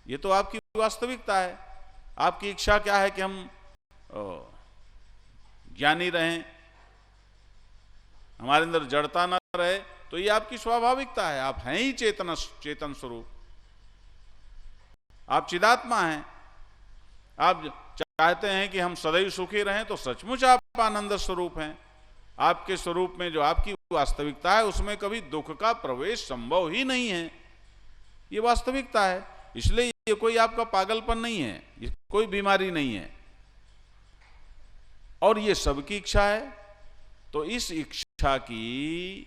ये तो आपकी वास्तविकता है। आपकी इच्छा क्या है कि हम ज्ञानी रहें, हमारे अंदर जड़ता ना रहे, तो ये आपकी स्वाभाविकता है। आप हैं ही चेतन स्वरूप, आप चिदात्मा हैं। आप चाहते हैं कि हम सदैव सुखी रहें, तो सचमुच आप आनंद स्वरूप हैं। आपके स्वरूप में जो आपकी वास्तविकता है उसमें कभी दुख का प्रवेश संभव ही नहीं है। ये वास्तविकता है। इसलिए ये कोई आपका पागलपन नहीं है, ये कोई बीमारी नहीं है, और ये सबकी इच्छा है। तो इस इच्छा की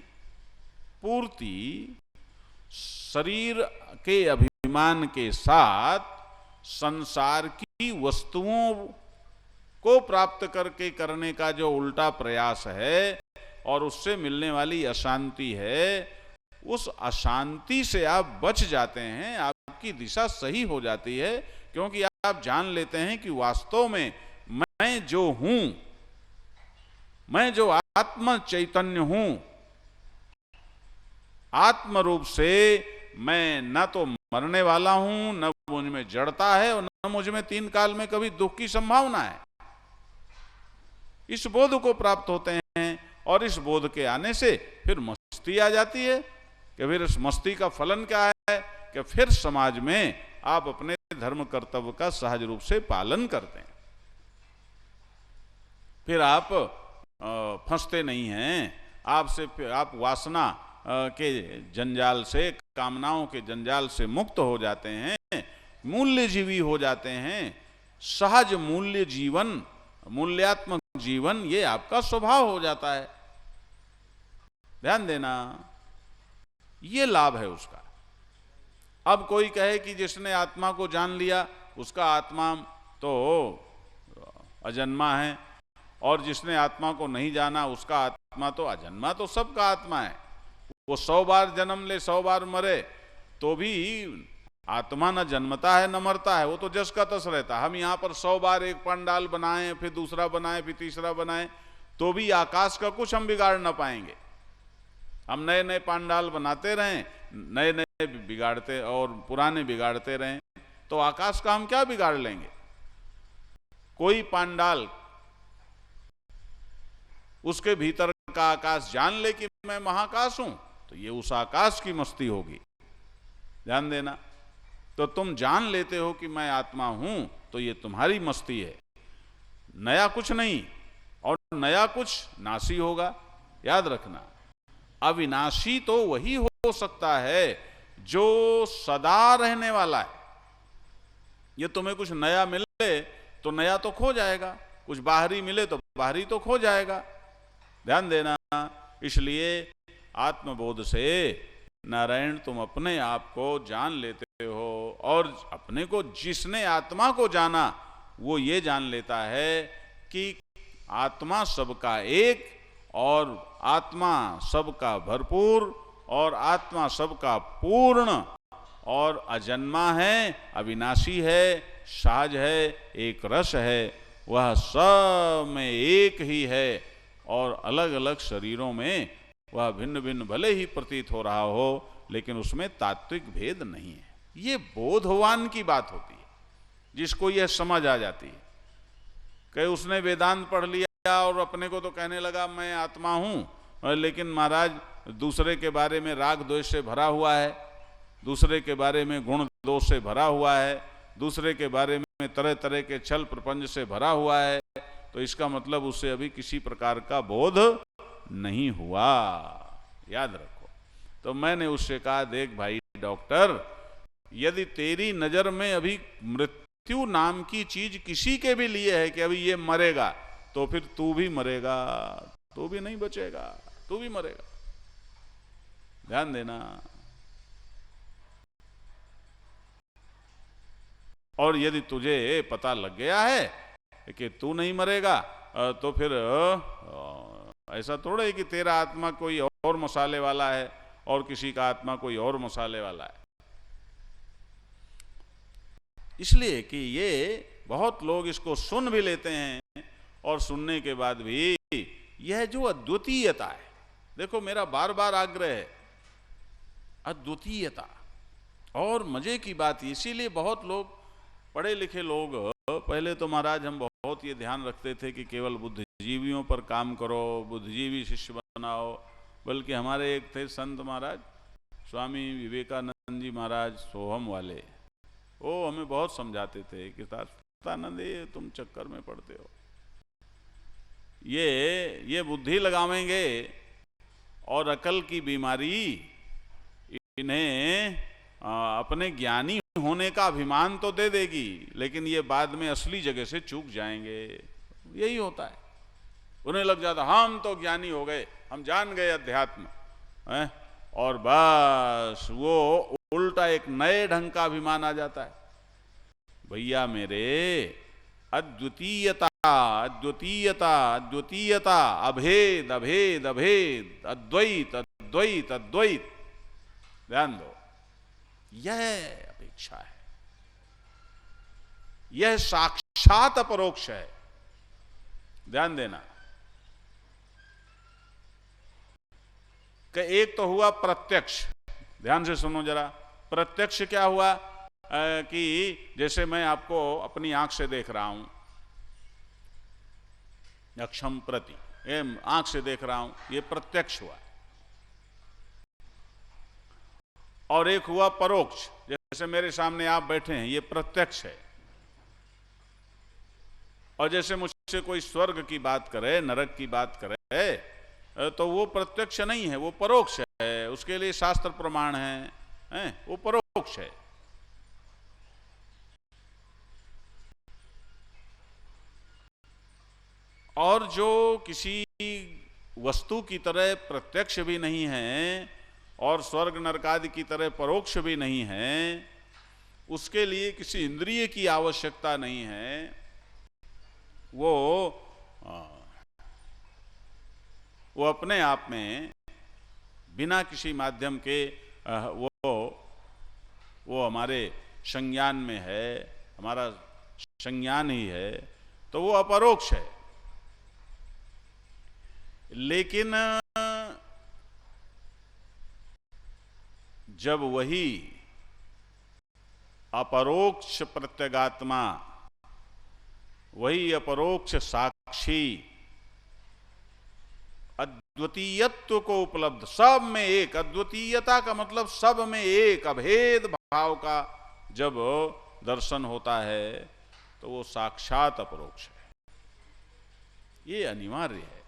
पूर्ति शरीर के अभिमान के साथ संसार की वस्तुओं को प्राप्त करके करने का जो उल्टा प्रयास है और उससे मिलने वाली अशांति है, उस अशांति से आप बच जाते हैं, आपकी दिशा सही हो जाती है। क्योंकि आप जान लेते हैं कि वास्तव में मैं जो हूं, मैं जो आत्म चैतन्य हूं, आत्म रूप से मैं न तो मरने वाला हूं, न मुझ में जड़ता है, और न मुझ में तीन काल में कभी दुख की संभावना है। इस बोध को प्राप्त होते हैं, और इस बोध के आने से फिर मस्ती आ जाती है कि फिर इस मस्ती का फलन क्या है कि फिर समाज में आप अपने धर्म कर्तव्य का सहज रूप से पालन करते हैं। फिर आप फंसते नहीं हैं, आप वासना के जंजाल से, कामनाओं के जंजाल से मुक्त हो जाते हैं, मूल्यजीवी हो जाते हैं। सहज मूल्य जीवन, मूल्यात्मक जीवन, ये आपका स्वभाव हो जाता है। ध्यान देना, ये लाभ है उसका। अब कोई कहे कि जिसने आत्मा को जान लिया उसका आत्मा तो अजन्मा है, और जिसने आत्मा को नहीं जाना उसका आत्मा तो अजन्मा। तो सबका आत्मा है। वो 100 बार जन्म ले, 100 बार मरे, तो भी आत्मा न जन्मता है न मरता है, वो तो जस का तस रहता है। हम यहाँ पर 100 बार एक पंडाल बनाएं, फिर दूसरा बनाएं, फिर तीसरा बनाएं, तो भी आकाश का कुछ हम बिगाड़ ना पाएंगे। हम नए नए पंडाल बनाते रहें, नए नए बिगाड़ते और पुराने बिगाड़ते रहें, तो आकाश का हम क्या बिगाड़ लेंगे? कोई पंडाल उसके भीतर का आकाश जान ले कि मैं महाकाश हूं, तो ये उस आकाश की मस्ती होगी। ध्यान देना। तो तुम जान लेते हो कि मैं आत्मा हूं, तो ये तुम्हारी मस्ती है, नया कुछ नहीं। और नया कुछ नाशी होगा, याद रखना। अविनाशी तो वही हो सकता है जो सदा रहने वाला है। ये तुम्हें कुछ नया मिले तो नया तो खो जाएगा, कुछ बाहरी मिले तो बाहरी तो खो जाएगा। ध्यान देना। इसलिए आत्मबोध से नारायण तुम अपने आप को जान लेते हो, और अपने को जिसने आत्मा को जाना वो ये जान लेता है कि आत्मा सबका एक, और आत्मा सबका भरपूर, और आत्मा सबका पूर्ण, और अजन्मा है, अविनाशी है, सहज है, एक रस है। वह सब में एक ही है, और अलग अलग शरीरों में वह भिन्न भिन्न भले ही प्रतीत हो रहा हो, लेकिन उसमें तात्विक भेद नहीं है। ये बोधवान की बात होती है, जिसको यह समझ आ जाती है कि उसने वेदांत पढ़ लिया और अपने को तो कहने लगा मैं आत्मा हूं, लेकिन महाराज दूसरे के बारे में राग द्वेष से भरा हुआ है, दूसरे के बारे में गुण दोष से भरा हुआ है, दूसरे के बारे में तरह तरह के छल प्रपंच से भरा हुआ है, तो इसका मतलब उससे अभी किसी प्रकार का बोध नहीं हुआ। याद रखो। तो मैंने उससे कहा, देख भाई डॉक्टर, यदि तेरी नजर में अभी मृत्यु नाम की चीज किसी के भी लिए है कि अभी ये मरेगा, तो फिर तू भी मरेगा, तू भी नहीं बचेगा, तू भी मरेगा। ध्यान देना। और यदि तुझे पता लग गया है कि तू नहीं मरेगा, तो फिर ऐसा थोड़ा है कि तेरा आत्मा कोई और मसाले वाला है और किसी का आत्मा कोई और मसाले वाला है। इसलिए कि ये बहुत लोग इसको सुन भी लेते हैं, और सुनने के बाद भी यह जो अद्वितीयता है, देखो मेरा बार बार आग्रह है, अद्वितीयता, और मजे की बात, इसीलिए बहुत लोग, पढ़े लिखे लोग, पहले तो महाराज हम बहुत ये ध्यान रखते थे कि केवल बुद्धिजीवियों पर काम करो, बुद्धिजीवी शिष्य बनाओ, बल्कि हमारे एक थे संत महाराज स्वामी विवेकानंद जी महाराज सोहम वाले, वो हमें बहुत समझाते थे कि सतानंद ये तुम चक्कर में पड़ते हो, ये बुद्धि लगावेंगे और अकल की बीमारी इन्हें अपने ज्ञानी होने का अभिमान तो दे देगी, लेकिन ये बाद में असली जगह से चूक जाएंगे। यही होता है, उन्हें लग जाता हम तो ज्ञानी हो गए, हम जान गए अध्यात्म है, और बस वो उल्टा एक नए ढंग का अभिमान आ जाता है। भैया मेरे, अद्वितीयता अद्वितीयता अद्वितीयता, अभेद अभेद अभेद, अद्वैत अद्वैत अद्वैत, ध्यान दो, यह अपेक्षा है, यह साक्षात अपरोक्ष है। ध्यान देना कि एक तो हुआ प्रत्यक्ष, ध्यान से सुनो जरा, प्रत्यक्ष क्या हुआ कि जैसे मैं आपको अपनी आंख से देख रहा हूं, अक्षम प्रति आंख से देख रहा हूं, ये प्रत्यक्ष हुआ। और एक हुआ परोक्ष, जैसे मेरे सामने आप बैठे हैं, ये प्रत्यक्ष है। और जैसे मुझसे कोई स्वर्ग की बात करे, नरक की बात करे, तो वो प्रत्यक्ष नहीं है, वो परोक्ष है, उसके लिए शास्त्र प्रमाण है, वो परोक्ष है। और जो किसी वस्तु की तरह प्रत्यक्ष भी नहीं है और स्वर्ग नरकादि की तरह परोक्ष भी नहीं है, उसके लिए किसी इंद्रिय की आवश्यकता नहीं है, वो अपने आप में बिना किसी माध्यम के वो हमारे संज्ञान में है, हमारा संज्ञान ही है, तो वो अपरोक्ष है। लेकिन जब वही अपरोक्ष प्रत्यगात्मा, वही अपरोक्ष साक्षी अद्वितीयत्व को उपलब्ध, सब में एक, अद्वितीयता का मतलब सब में एक, अभेद भाव का जब दर्शन होता है, तो वो साक्षात अपरोक्ष है। ये अनिवार्य है,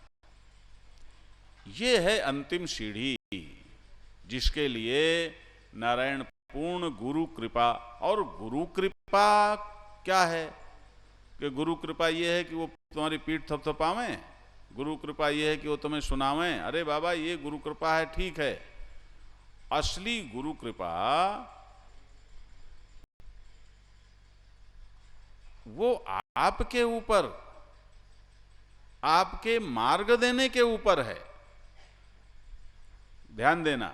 ये है अंतिम सीढ़ी, जिसके लिए नारायण पूर्ण गुरु कृपा। और गुरु कृपा क्या है कि गुरु कृपा ये है कि वो तुम्हारी पीठ थपथपावें, गुरु कृपा ये है कि वो तुम्हें सुनावें। अरे बाबा, ये गुरु कृपा है, ठीक है। असली गुरु कृपा वो आपके ऊपर, आपके मार्ग देने के ऊपर है। ध्यान देना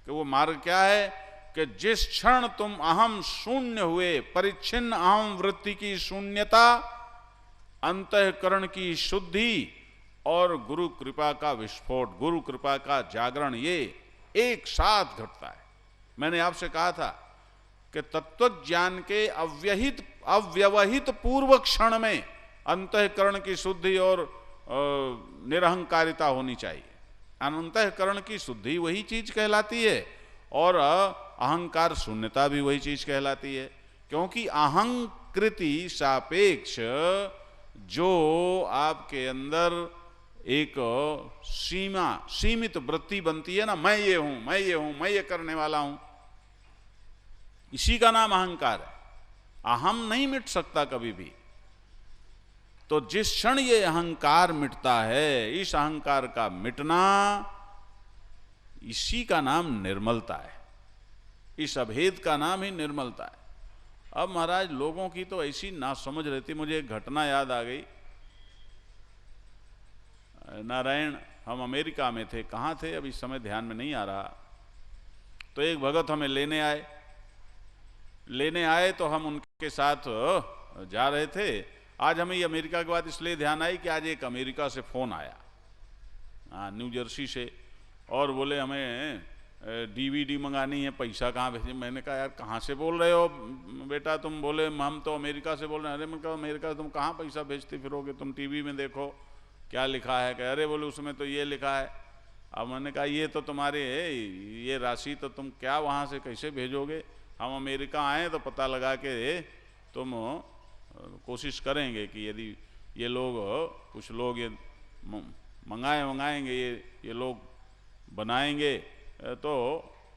कि वो मार्ग क्या है कि जिस क्षण तुम अहम शून्य हुए, परिच्छिन्न अहम वृत्ति की शून्यता, अंतःकरण की शुद्धि और गुरु कृपा का विस्फोट, गुरु कृपा का जागरण, ये एक साथ घटता है। मैंने आपसे कहा था कि तत्व ज्ञान के अव्यवहित पूर्व क्षण में अंतःकरण की शुद्धि और निरहंकारिता होनी चाहिए। अंतःकरण की शुद्धि वही चीज कहलाती है और अहंकार शून्यता भी वही चीज कहलाती है, क्योंकि अहंकृति सापेक्ष जो आपके अंदर एक सीमित वृत्ति बनती है ना, मैं ये हूं, मैं ये हूं, मैं ये करने वाला हूं, इसी का नाम अहंकार है। अहम नहीं मिट सकता कभी भी। तो जिस क्षण ये अहंकार मिटता है, इस अहंकार का मिटना, इसी का नाम निर्मलता है, इस अभेद का नाम ही निर्मलता है। अब महाराज लोगों की तो ऐसी ना समझ रहती। मुझे एक घटना याद आ गई। नारायण, हम अमेरिका में थे, कहाँ थे अभी समय ध्यान में नहीं आ रहा। तो एक भगत हमें लेने आए तो हम उनके साथ जा रहे थे। आज हमें ये अमेरिका की बात इसलिए ध्यान आई कि आज एक अमेरिका से फोन आया, न्यू जर्सी से, और बोले हमें डीवीडी मंगानी है, पैसा कहाँ भेजे। मैंने कहा यार कहाँ से बोल रहे हो बेटा तुम? बोले हम तो अमेरिका से बोल रहे हैं। अरे मैंने कहा अमेरिका से तुम कहाँ पैसा भेजते फिरोगे, तुम टीवी में देखो क्या लिखा है। कह अरे बोले उसमें तो ये लिखा है। अब मैंने कहा ये तो तुम्हारे ये राशि तो तुम क्या वहाँ से कैसे भेजोगे? हम अमेरिका आए तो पता लगा के तुम कोशिश करेंगे कि यदि ये लोग कुछ लोग ये मंगाएंगे, ये लोग बनाएंगे तो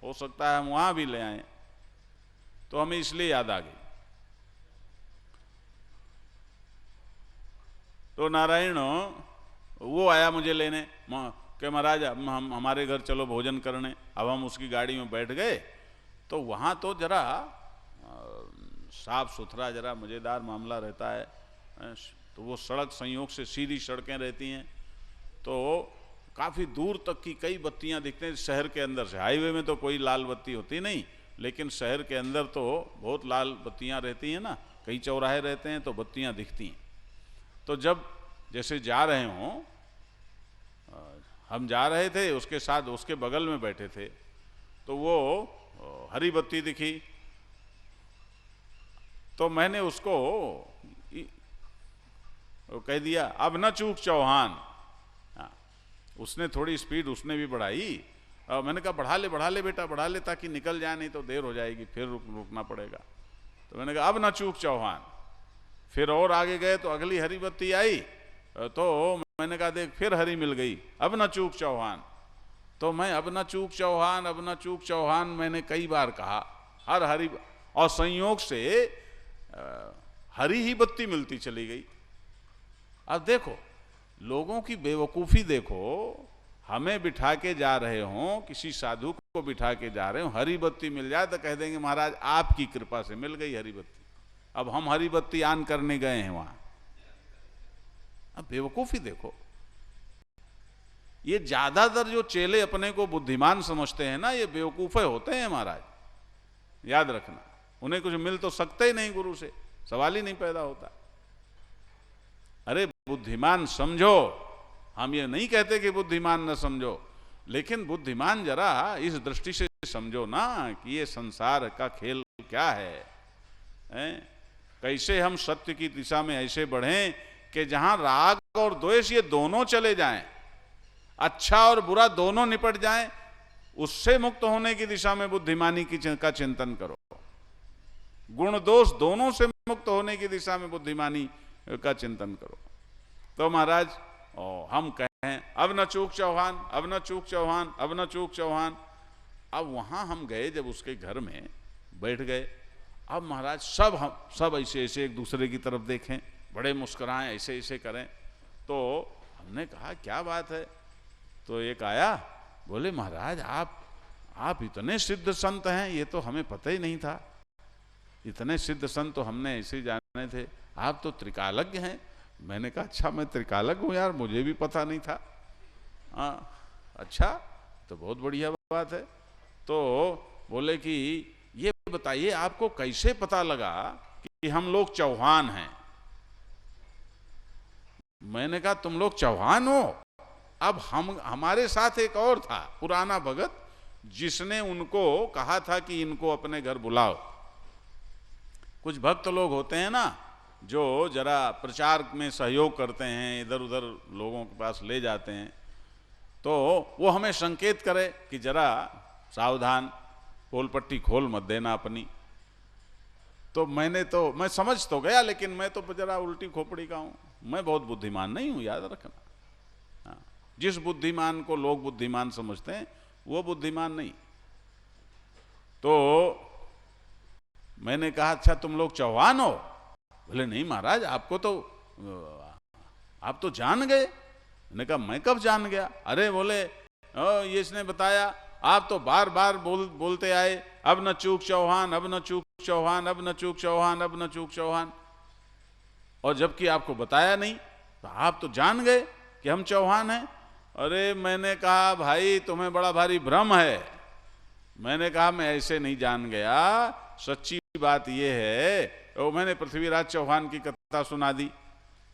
हो सकता है हम वहाँ भी ले आएं। तो हमें इसलिए याद आ गई। तो नारायण वो आया मुझे लेने कि महाराज हम हमारे घर चलो भोजन करने। अब हम उसकी गाड़ी में बैठ गए तो वहाँ तो जरा साफ सुथरा जरा मज़ेदार मामला रहता है। तो वो सड़क संयोग से सीधी सड़कें रहती हैं तो काफ़ी दूर तक की कई बत्तियां दिखते हैं शहर के अंदर से। हाईवे में तो कोई लाल बत्ती होती नहीं, लेकिन शहर के अंदर तो बहुत लाल बत्तियां रहती हैं ना, कई चौराहे रहते हैं तो बत्तियां दिखती हैं। तो जब जैसे जा रहे हों, हम जा रहे थे, उसके साथ उसके बगल में बैठे थे, तो वो हरी बत्ती दिखी तो मैंने उसको कह दिया अब न चूक चौहान। उसने थोड़ी स्पीड उसने भी बढ़ाई। मैंने कहा बढ़ा ले बेटा बढ़ा ले, ताकि निकल जाए, नहीं तो देर हो जाएगी, फिर रुकना पड़ेगा। तो मैंने कहा अब ना चूक चौहान। फिर और आगे गए तो अगली हरी बत्ती आई तो मैंने कहा देख फिर हरी मिल गई, अब ना चूक चौहान। तो मैं अब ना चूक चौहान, अब ना चूक चौहान मैंने कई बार कहा, हर हरी, और संयोग से हरी ही बत्ती मिलती चली गई। अब देखो लोगों की बेवकूफ़ी देखो, हमें बिठा के जा रहे हों, किसी साधु को बिठा के जा रहे हो, हरी बत्ती मिल जाए तो कह देंगे महाराज आपकी कृपा से मिल गई हरी बत्ती। अब हम हरी बत्ती ऑन करने गए हैं वहां। अब बेवकूफ़ी देखो। ये ज्यादातर जो चेले अपने को बुद्धिमान समझते हैं ना, ये बेवकूफ़े होते हैं महाराज, याद रखना। उन्हें कुछ मिल तो सकते ही नहीं गुरु से, सवाल ही नहीं पैदा होता। अरे बुद्धिमान समझो, हम ये नहीं कहते कि बुद्धिमान न समझो, लेकिन बुद्धिमान जरा इस दृष्टि से समझो ना कि ये संसार का खेल क्या है, कैसे हम सत्य की दिशा में ऐसे बढ़ें कि जहां राग और द्वेष ये दोनों चले जाएं, अच्छा और बुरा दोनों निपट जाएं, उससे मुक्त होने की दिशा में बुद्धिमानी का चिंतन करो। गुण दोष दोनों से मुक्त होने की दिशा में बुद्धिमानी का चिंतन करो। तो महाराज हम कहें अब न चूक चौहान, अब न चूक चौहान, अब न चूक चौहान। अब वहां हम गए, जब उसके घर में बैठ गए, अब महाराज सब ऐसे ऐसे एक दूसरे की तरफ देखें, बड़े मुस्कुराएं, ऐसे ऐसे करें। तो हमने कहा क्या बात है? तो एक आया, बोले महाराज आप इतने सिद्ध संत हैं, ये तो हमें पता ही नहीं था। इतने सिद्ध संत तो हमने ऐसे जाने थे, आप तो त्रिकालज्ञ हैं। मैंने कहा अच्छा मैं त्रिकालज्ञ हूँ यार, मुझे भी पता नहीं था। अच्छा तो बहुत बढ़िया बात है। तो बोले कि ये बताइए आपको कैसे पता लगा कि हम लोग चौहान हैं? मैंने कहा तुम लोग चौहान हो? अब हमारे साथ एक और था पुराना भगत, जिसने उनको कहा था कि इनको अपने घर बुलाओ। कुछ भक्त लोग होते हैं ना जो जरा प्रचार में सहयोग करते हैं, इधर उधर लोगों के पास ले जाते हैं, तो वो हमें संकेत करे कि जरा सावधान, पोल पट्टी खोल मत देना अपनी। तो मैं समझ तो गया, लेकिन मैं तो जरा उल्टी खोपड़ी का हूं, मैं बहुत बुद्धिमान नहीं हूं, याद रखना। जिस बुद्धिमान को लोग बुद्धिमान समझते हैं वो बुद्धिमान नहीं। तो मैंने कहा अच्छा तुम लोग चौहान हो? बोले नहीं महाराज आप तो जान गए। मैंने कहा मैं कब जान गया? अरे बोले ये इसने बताया, आप तो बार बार बोलते आए अब न चूक चौहान, अब न चूक चौहान, अब न चूक चौहान, अब न चूक चौहान, और जबकि आपको बताया नहीं, तो आप तो जान गए कि हम चौहान हैं। अरे मैंने कहा भाई तुम्हें बड़ा भारी भ्रम है। मैंने कहा मैं ऐसे नहीं जान गया, सच्ची बात यह है, और मैंने पृथ्वीराज चौहान की कथा सुना दी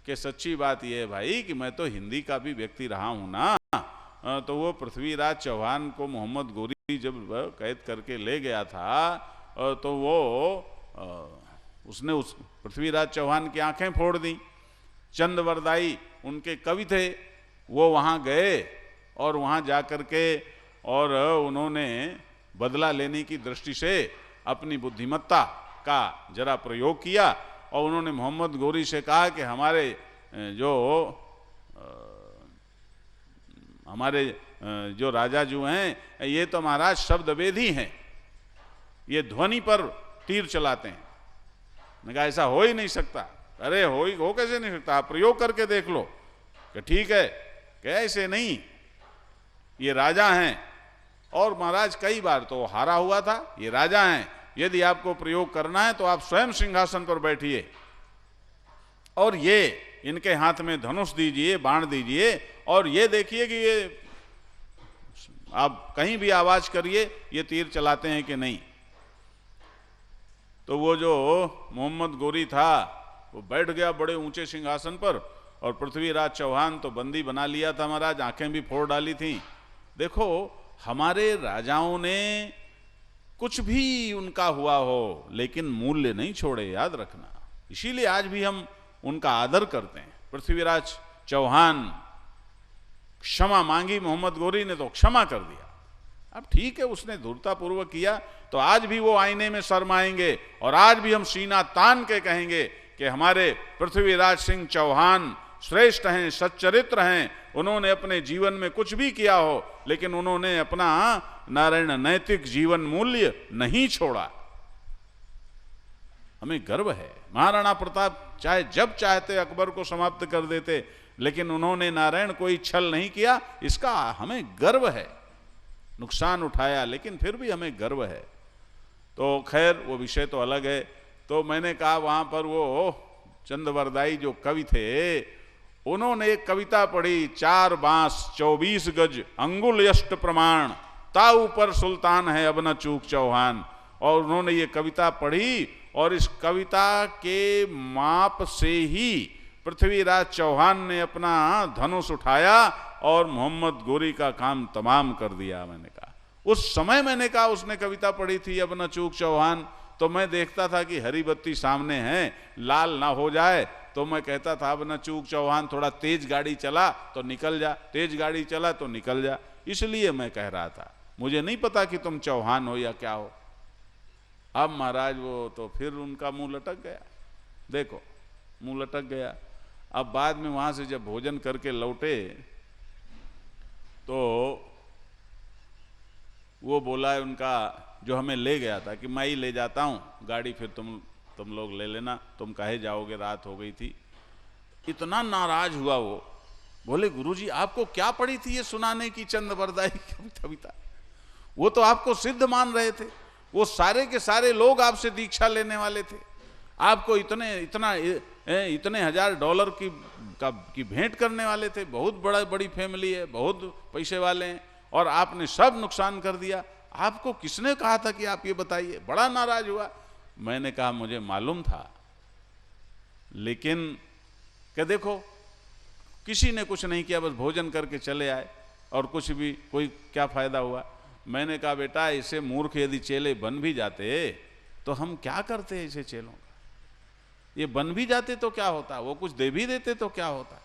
कि सच्ची बात यह है भाई कि मैं तो हिंदी का भी व्यक्ति रहा हूं ना, तो वो पृथ्वीराज चौहान को मोहम्मद गोरी जब कैद करके ले गया था तो वो उसने उस पृथ्वीराज चौहान की आंखें फोड़ दी। चंदवरदाई उनके कवि थे, वो वहाँ गए और वहाँ जा कर के और उन्होंने बदला लेने की दृष्टि से अपनी बुद्धिमत्ता का जरा प्रयोग किया और उन्होंने मोहम्मद गोरी से कहा कि हमारे जो राजा जो हैं ये तो महाराज शब्दवेदी हैं, ये ध्वनि पर तीर चलाते हैं। मैंने कहा ऐसा हो ही नहीं सकता। अरे हो कैसे नहीं सकता, आप प्रयोग करके देख लो। कि ठीक है, कैसे नहीं, ये राजा हैं और महाराज कई बार तो हारा हुआ था, ये राजा हैं, यदि आपको प्रयोग करना है तो आप स्वयं सिंहासन पर बैठिए और ये इनके हाथ में धनुष दीजिए, बाण दीजिए और ये देखिए कि ये आप कहीं भी आवाज करिए ये तीर चलाते हैं कि नहीं। तो वो जो मोहम्मद गोरी था वो बैठ गया बड़े ऊंचे सिंहासन पर और पृथ्वीराज चौहान तो बंदी बना लिया था महाराज, आंखें भी फोड़ डाली थी। देखो हमारे राजाओं ने कुछ भी उनका हुआ हो लेकिन मूल्य नहीं छोड़े, याद रखना। इसीलिए आज भी हम उनका आदर करते हैं। पृथ्वीराज चौहान क्षमा मांगी, मोहम्मद गोरी ने तो क्षमा कर दिया। अब ठीक है, उसने धूर्तापूर्वक किया तो आज भी वो आईने में शर्माएंगे और आज भी हम सीना तान के कहेंगे कि हमारे पृथ्वीराज सिंह चौहान श्रेष्ठ हैं, सच्चरित्र हैं। उन्होंने अपने जीवन में कुछ भी किया हो लेकिन उन्होंने अपना नारायण नैतिक जीवन मूल्य नहीं छोड़ा। हमें गर्व है। महाराणा प्रताप चाहे जब चाहते अकबर को समाप्त कर देते लेकिन उन्होंने नारायण कोई छल नहीं किया, इसका हमें गर्व है। नुकसान उठाया लेकिन फिर भी हमें गर्व है। तो खैर वो विषय तो अलग है। तो मैंने कहा वहां पर वो चंदवरदाई जो कवि थे उन्होंने एक कविता पढ़ी, 4 बांस 24 गज अंगुल यष्ट प्रमाण, ताऊ पर सुल्तान है अब न चूक चौहान। और उन्होंने ये कविता पढ़ी और इस कविता के माप से ही पृथ्वीराज चौहान ने अपना धनुष उठाया और मोहम्मद गोरी का काम तमाम कर दिया। मैंने कहा उस समय मैंने कहा उसने कविता पढ़ी थी अब न चूक चौहान, तो मैं देखता था कि हरी बत्ती सामने है, लाल ना हो जाए तो मैं कहता था अब न चूक चौहान, थोड़ा तेज गाड़ी चला तो निकल जा, तेज गाड़ी चला तो निकल जा। इसलिए मैं कह रहा था, मुझे नहीं पता कि तुम चौहान हो या क्या हो। अब महाराज वो तो फिर उनका मुंह लटक गया, देखो मुंह लटक गया। अब बाद में वहां से जब भोजन करके लौटे तो वो बोला है उनका जो हमें ले गया था कि मैं ही ले जाता हूं गाड़ी, फिर तुम लोग ले लेना, तुम काहे जाओगे, रात हो गई थी। इतना नाराज हुआ वो, बोले गुरुजी आपको क्या पड़ी थी ये सुनाने की चंदवरदाई की कविता, वो तो आपको सिद्ध मान रहे थे, वो सारे के सारे लोग आपसे दीक्षा लेने वाले थे, आपको इतने $1000 की भेंट करने वाले थे, बहुत बड़ी फैमिली है, बहुत पैसे वाले हैं और आपने सब नुकसान कर दिया। आपको किसने कहा था कि आप ये बताइए? बड़ा नाराज हुआ। मैंने कहा मुझे मालूम था, लेकिन क्या देखो किसी ने कुछ नहीं किया, बस भोजन करके चले आए और कुछ भी कोई क्या फायदा हुआ। मैंने कहा बेटा ऐसे मूर्ख यदि चेले बन भी जाते तो हम क्या करते ऐसे चेलों का, ये बन भी जाते तो क्या होता, वो कुछ दे भी देते तो क्या होता।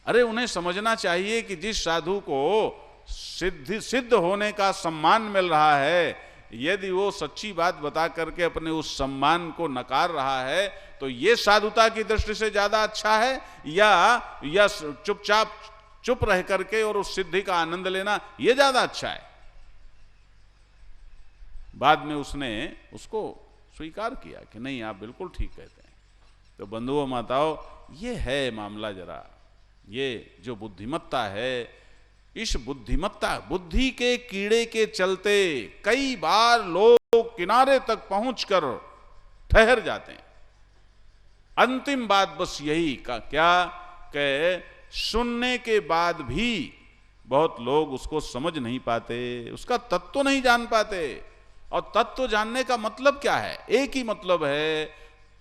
अरे उन्हें समझना चाहिए कि जिस साधु को सिद्ध होने का सम्मान मिल रहा है, यदि वो सच्ची बात बता करके अपने उस सम्मान को नकार रहा है तो ये साधुता की दृष्टि से ज्यादा अच्छा है या चुपचाप चुप रह करके और उस सिद्धि का आनंद लेना ये ज्यादा अच्छा है। बाद में उसने उसको स्वीकार किया कि नहीं आप बिल्कुल ठीक कहते हैं। तो बंधुओं माताओं, ये है मामला। जरा ये जो बुद्धिमत्ता है, इस बुद्धि के कीड़े के चलते कई बार लोग किनारे तक पहुंचकर ठहर जाते हैं। अंतिम बात बस यही का क्या कि सुनने के बाद भी बहुत लोग उसको समझ नहीं पाते, उसका तत्व नहीं जान पाते। और तत्व जानने का मतलब क्या है? एक ही मतलब है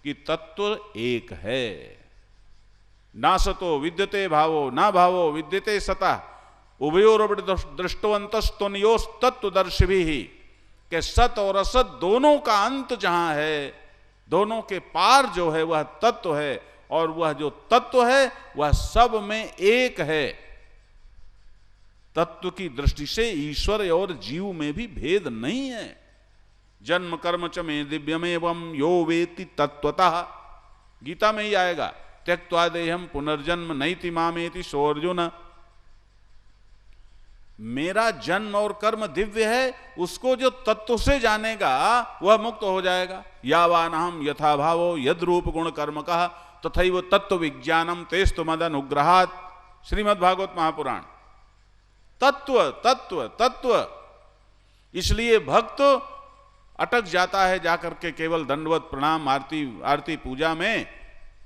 कि तत्व एक है। ना सतो विद्यते भावो, ना भावो विद्यते सतः। उभयोरपि दृष्टवंतस्तुनयोस तत्वदर्शिभिः ही कि सत और असत दोनों का अंत जहां है, दोनों के पार जो है वह तत्व है, और वह जो तत्व है वह सब में एक है। तत्व की दृष्टि से ईश्वर और जीव में भी भेद नहीं है। जन्म कर्म च मे दिव्यमेवं यो वेति तत्वतः, गीता में ही आएगा, त्यक्त्वा देहम पुनर्जन्म नैति मामेति सो अर्जुन। मेरा जन्म और कर्म दिव्य है, उसको जो तत्व से जानेगा वह मुक्त हो जाएगा। यावानहम यथा भावो यद रूप गुण कर्म कहा तथैव तत्व विज्ञानम तेस्तु मद अनुग्रहात्, श्रीमद् भागवत महापुराण। तत्व तत्व तत्व, इसलिए भक्त अटक जाता है जाकर के केवल दंडवत प्रणाम आरती पूजा में,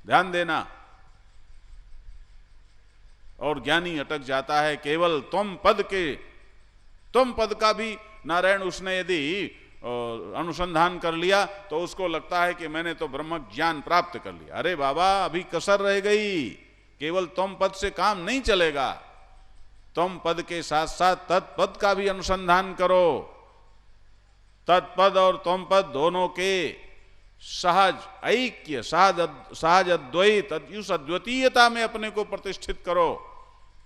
ध्यान देना। और ज्ञानी अटक जाता है केवल तुम पद का भी नारायण उसने यदि अनुसंधान कर लिया तो उसको लगता है कि मैंने तो ब्रह्म ज्ञान प्राप्त कर लिया। अरे बाबा, अभी कसर रह गई। केवल तुम पद से काम नहीं चलेगा, तुम पद के साथ साथ तत्पद का भी अनुसंधान करो। तत्पद और तुम पद दोनों के सहज ऐक्य, सहज अद्वैत, उस अद्वितीयता में अपने को प्रतिष्ठित करो।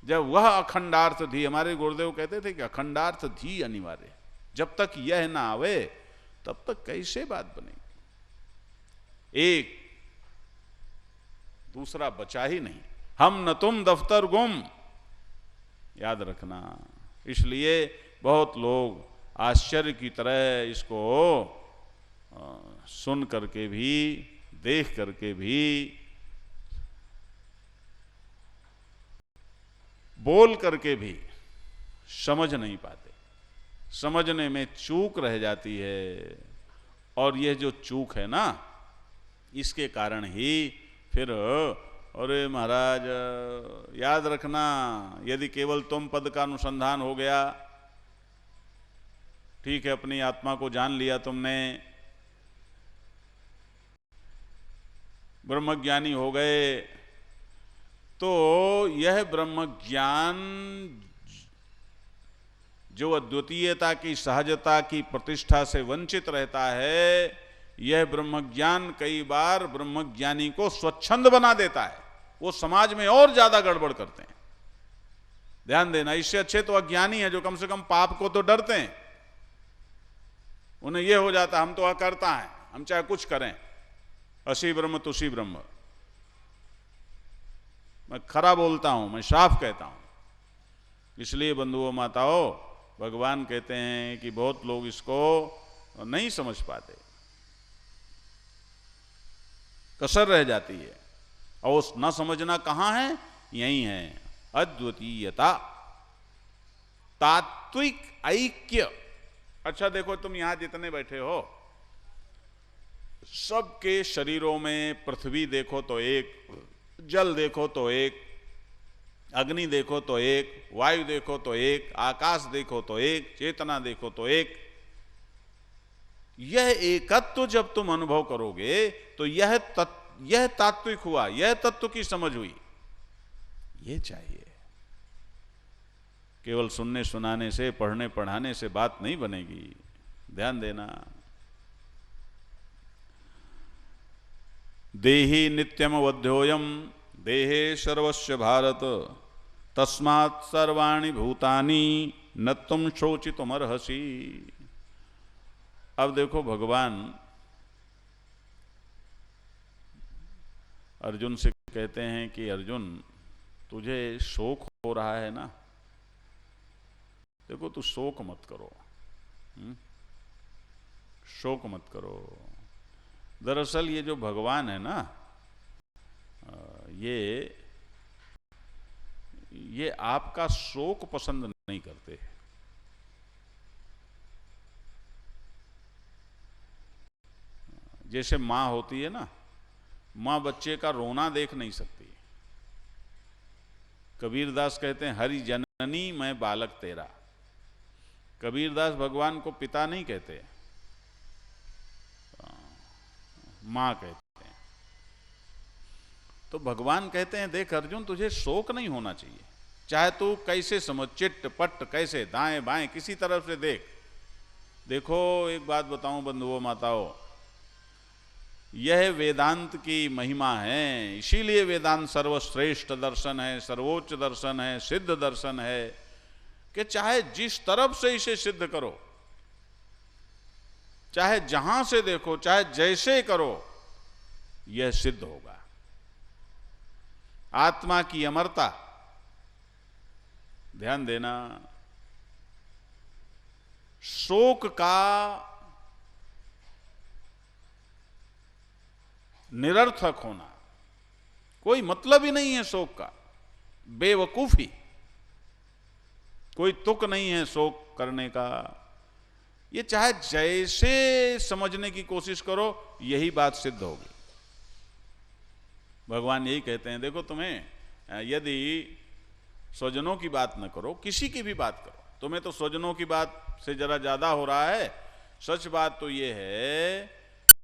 जब वह अखंडार्थ धी, हमारे गुरुदेव कहते थे कि अखंडार्थ धी अनिवार्य, जब तक यह ना आवे तब तक कैसे बात बनेगी। एक दूसरा बचा ही नहीं, हम न तुम दफ्तर गुम, याद रखना। इसलिए बहुत लोग आश्चर्य की तरह इसको सुन करके भी, देख करके भी, बोल करके भी समझ नहीं पाते, समझने में चूक रह जाती है। और यह जो चूक है ना, इसके कारण ही फिर अरे महाराज याद रखना, यदि केवल तुम पद का अनुसंधान हो गया, ठीक है, अपनी आत्मा को जान लिया तुमने, ब्रह्मज्ञानी हो गए, तो यह ब्रह्म ज्ञान जो अद्वितीयता की, सहजता की प्रतिष्ठा से वंचित रहता है, यह ब्रह्म ज्ञान कई बार ब्रह्मज्ञानी को स्वच्छंद बना देता है। वो समाज में और ज्यादा गड़बड़ करते हैं, ध्यान देना। इससे अच्छे तो अज्ञानी है जो कम से कम पाप को तो डरते हैं। उन्हें यह हो जाता हम तो अकर्ता हैं, हम चाहे कुछ करें, असी ब्रह्म तुसी ब्रह्म। मैं खरा बोलता हूं, मैं साफ कहता हूं। इसलिए बंधुओं माताओं, भगवान कहते हैं कि बहुत लोग इसको नहीं समझ पाते, कसर रह जाती है। और न समझना कहां है? यही है अद्वितीयता, तात्विक ऐक्य। अच्छा देखो, तुम यहां जितने बैठे हो, सबके शरीरों में पृथ्वी देखो तो एक, जल देखो तो एक, अग्नि देखो तो एक, वायु देखो तो एक, आकाश देखो तो एक, चेतना देखो तो एक। यह एकत्व जब तुम अनुभव करोगे तो यह तात्विक हुआ, यह तत्व की समझ हुई। यह चाहिए, केवल सुनने सुनाने से, पढ़ने पढ़ाने से बात नहीं बनेगी, ध्यान देना। देहि नित्यमवध्योयम देहे सर्वस्य भारत तस्मात् सर्वाणि भूतानि न तुम शोचितुमर्हसि। अब देखो, भगवान अर्जुन से कहते हैं कि अर्जुन, तुझे शोक हो रहा है ना, देखो तू शोक मत करो, शोक मत करो। दरअसल ये जो भगवान है ना, ये आपका शोक पसंद नहीं करते। जैसे मां होती है ना, मां बच्चे का रोना देख नहीं सकती। कबीरदास कहते हैं, हरि जननी मैं बालक तेरा। कबीरदास भगवान को पिता नहीं कहते, मां कहते हैं। तो भगवान कहते हैं, देख अर्जुन, तुझे शोक नहीं होना चाहिए। चाहे तू कैसे समझ, चिट्ट पट्ट कैसे, दाएं बाएं किसी तरफ से देख। देखो एक बात बताऊं बंधुओं माताओं, यह वेदांत की महिमा है। इसीलिए वेदांत सर्वश्रेष्ठ दर्शन है, सर्वोच्च दर्शन है, सिद्ध दर्शन है, कि चाहे जिस तरफ से इसे सिद्ध करो, चाहे जहां से देखो, चाहे जैसे करो, यह सिद्ध होगा। आत्मा की अमरता, ध्यान देना, शोक का निरर्थक होना, कोई मतलब ही नहीं है शोक का, बेवकूफी, कोई तुक नहीं है शोक करने का। ये चाहे जैसे समझने की कोशिश करो, यही बात सिद्ध होगी। भगवान यही कहते हैं, देखो तुम्हें यदि स्वजनों की बात न करो, किसी की भी बात करो, तुम्हें तो स्वजनों की बात से जरा ज्यादा हो रहा है। सच बात तो ये है